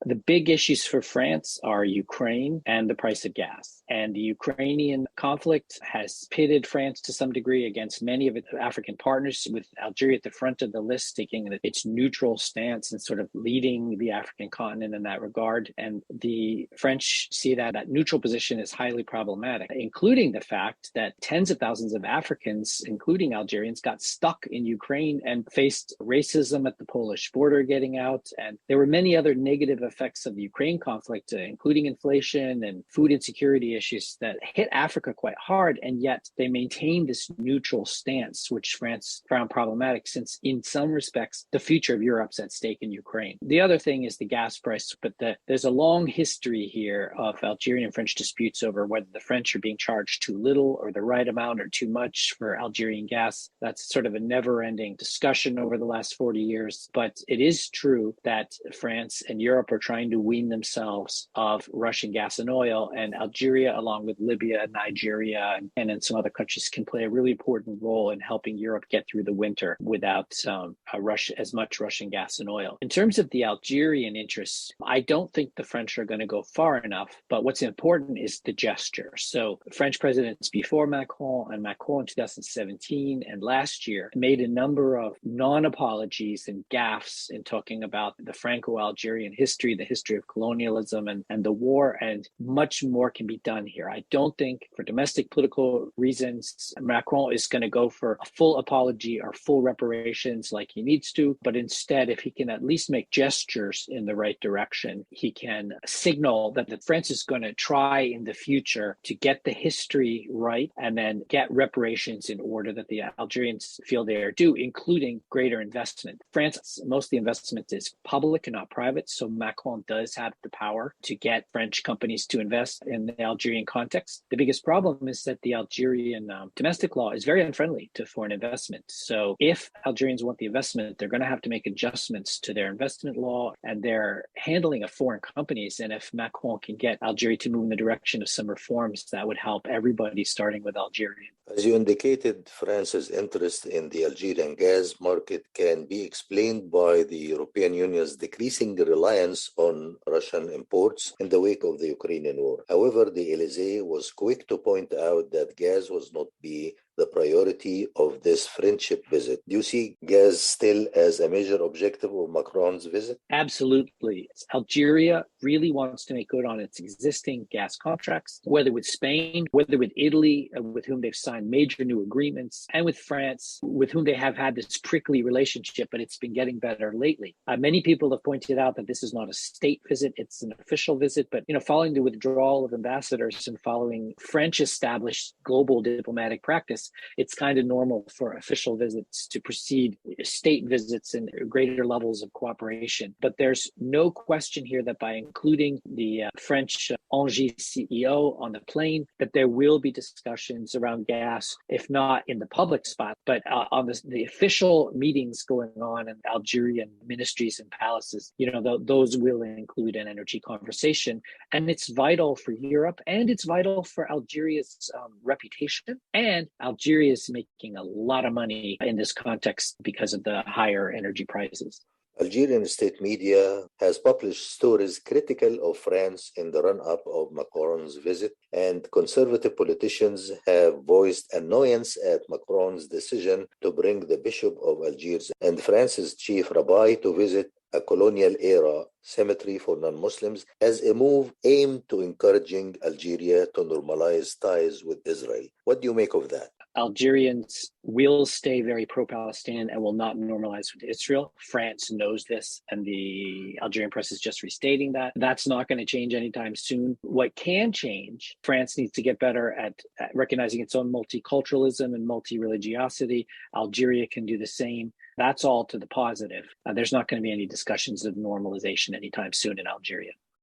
The big issues for France are Ukraine and the price of gas. And the Ukrainian conflict has pitted France to some degree against many of its African partners, with Algeria at the front of the list, taking its neutral stance and sort of leading the African continent in that regard. And the French see that neutral position is highly problematic, including the fact that tens of thousands of Africans, including Algerians, got stuck in Ukraine and faced racism at the Polish border getting out. And there were many other negative effects of the Ukraine conflict, including inflation and food insecurity issues that hit Africa quite hard. And yet they maintained this neutral stance, which France found problematic, since in some respects, the future of Europe's at stake in Ukraine. The other thing is the gas price, but there's a long history here of Algerian and French disputes over whether the French are being charged too little or the right amount or too much for Algerian gas. That's sort of a never-ending discussion over the last 40 years. But it is true that France and Europe are trying to wean themselves of Russian gas and oil, and Algeria, along with Libya, Nigeria, and in some other countries, can play a really important role in helping Europe get through the winter without as much Russian gas and oil. In terms of the Algerian interests, I don't think the French are going to go far enough, but what's important is the gesture. So French presidents before Macron and Macron in 2017 and last year made a number of non-apologies and gaffes in talking about the Franco-Algerian history, the history of colonialism and the war, and much more can be done here. I don't think, for domestic political reasons, Macron is going to go for a full apology or full reparations like he needs to, but instead, if he can at least make gestures in the right direction, he can signal that France is going to try in the future to get the history right and then get reparations in order that the Algerians feel they are due, including greater investment. France, most of the investment is public and not private, so Macron does have the power to get French companies to invest in the Algerian context. The biggest problem is that the Algerian domestic law is very unfriendly to foreign investment. So if Algerians want the investment, they're going to have to make adjustments to their investment law and their handling of foreign companies. And if Macron can get Algeria to move in the direction of some reforms, that would help everybody, starting with Algeria. As you indicated, France's interest in the Algerian gas market can be explained by the European Union's decreasing reliance on Russian imports in the wake of the Ukrainian war. However, the Élysée was quick to point out that gas was not the priority of this friendship visit. Do you see gas still as a major objective of Macron's visit? Absolutely. Algeria really wants to make good on its existing gas contracts, whether with Spain, whether with Italy, with whom they've signed major new agreements, and with France, with whom they have had this prickly relationship, but it's been getting better lately. Many people have pointed out that this is not a state visit, it's an official visit, but following the withdrawal of ambassadors and following French established global diplomatic practice, it's kind of normal for official visits to precede state visits and greater levels of cooperation. But there's no question here that by including the French Engie CEO on the plane, that there will be discussions around gas, if not in the public spot, but on the official meetings going on in Algerian ministries and palaces. Those will include an energy conversation. And it's vital for Europe, and it's vital for Algeria's reputation. And Algeria is making a lot of money in this context because of the higher energy prices. Algerian state media has published stories critical of France in the run-up of Macron's visit, and conservative politicians have voiced annoyance at Macron's decision to bring the Bishop of Algiers and France's chief rabbi to visit a colonial-era cemetery for non-Muslims as a move aimed to encouraging Algeria to normalize ties with Israel. What do you make of that? Algerians will stay very pro-Palestinian and will not normalize with Israel. France knows this, and the Algerian press is just restating that. That's not going to change anytime soon. What can change, France needs to get better at recognizing its own multiculturalism and multi-religiosity. Algeria can do the same. That's all to the positive. There's not going to be any discussions of normalization anytime soon in Algeria.